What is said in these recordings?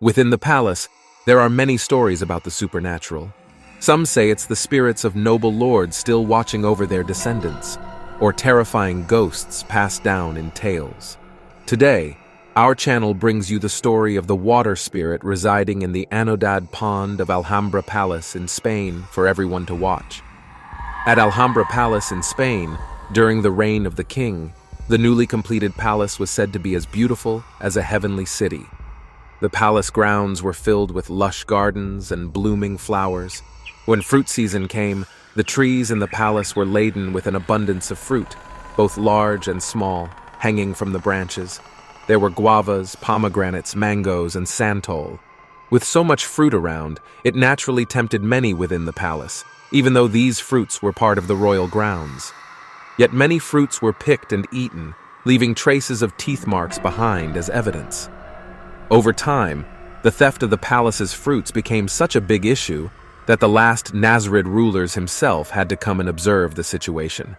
Within the palace, there are many stories about the supernatural. Some say it's the spirits of noble lords still watching over their descendants, or terrifying ghosts passed down in tales. Today, our channel brings you the story of the water spirit residing in the Anodad Pond of Alhambra Palace in Spain for everyone to watch. At Alhambra Palace in Spain, during the reign of the king, the newly completed palace was said to be as beautiful as a heavenly city. The palace grounds were filled with lush gardens and blooming flowers. When fruit season came, the trees in the palace were laden with an abundance of fruit, both large and small, hanging from the branches. There were guavas, pomegranates, mangoes, and santol. With so much fruit around, it naturally tempted many within the palace, even though these fruits were part of the royal grounds. Yet many fruits were picked and eaten, leaving traces of teeth marks behind as evidence. Over time, the theft of the palace's fruits became such a big issue that the last Nasrid rulers himself had to come and observe the situation.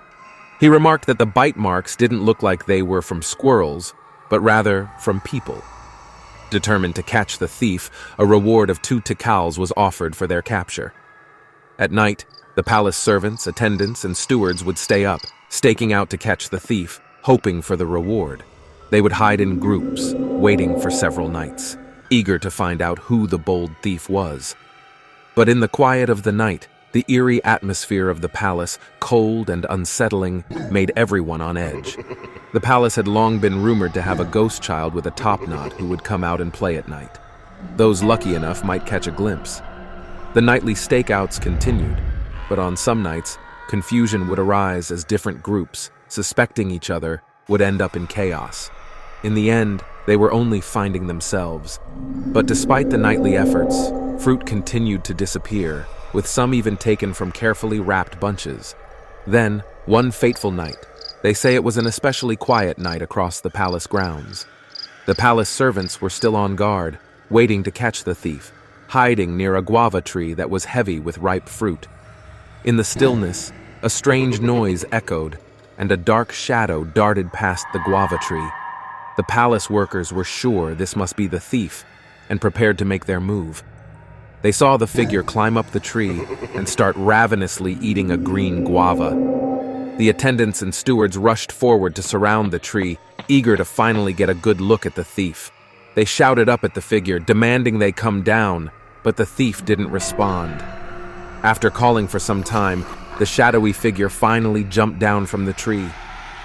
He remarked that the bite marks didn't look like they were from squirrels, but rather from people. Determined to catch the thief, a reward of 2 tikals was offered for their capture. At night, the palace servants, attendants, and stewards would stay up, staking out to catch the thief, hoping for the reward. They would hide in groups, waiting for several nights, eager to find out who the bold thief was. But in the quiet of the night, the eerie atmosphere of the palace, cold and unsettling, made everyone on edge. The palace had long been rumored to have a ghost child with a topknot who would come out and play at night. Those lucky enough might catch a glimpse. The nightly stakeouts continued, but on some nights, confusion would arise as different groups, suspecting each other, would end up in chaos. In the end, they were only finding themselves. But despite the nightly efforts, fruit continued to disappear, with some even taken from carefully wrapped bunches. Then, one fateful night, they say it was an especially quiet night across the palace grounds. The palace servants were still on guard, waiting to catch the thief, hiding near a guava tree that was heavy with ripe fruit. In the stillness, a strange noise echoed, and a dark shadow darted past the guava tree. The palace workers were sure this must be the thief, and prepared to make their move. They saw the figure climb up the tree and start ravenously eating a green guava. The attendants and stewards rushed forward to surround the tree, eager to finally get a good look at the thief. They shouted up at the figure, demanding they come down, but the thief didn't respond. After calling for some time, the shadowy figure finally jumped down from the tree.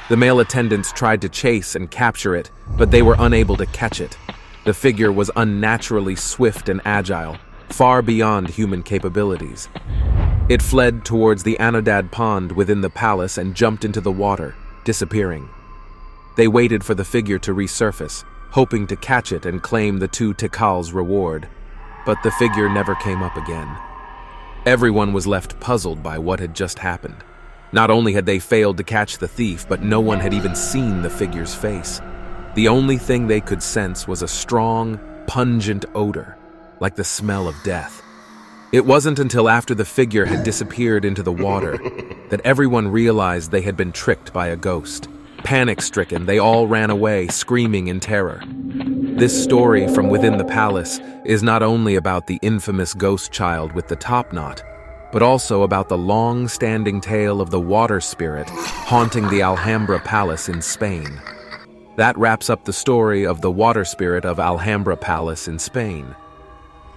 The male attendants tried to chase and capture it, but they were unable to catch it. The figure was unnaturally swift and agile, far beyond human capabilities. It fled towards the Anodad Pond within the palace and jumped into the water, disappearing. They waited for the figure to resurface, hoping to catch it and claim the 2 tikals reward. But the figure never came up again. Everyone was left puzzled by what had just happened. Not only had they failed to catch the thief, but no one had even seen the figure's face. The only thing they could sense was a strong, pungent odor, like the smell of death. It wasn't until after the figure had disappeared into the water that everyone realized they had been tricked by a ghost. Panic-stricken, they all ran away, screaming in terror. This story from within the palace is not only about the infamous ghost child with the topknot, but also about the long-standing tale of the water spirit haunting the Alhambra Palace in Spain. That wraps up the story of the water spirit of Alhambra Palace in Spain.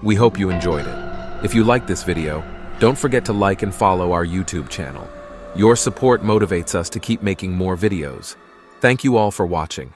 We hope you enjoyed it. If you liked this video, don't forget to like and follow our YouTube channel. Your support motivates us to keep making more videos. Thank you all for watching.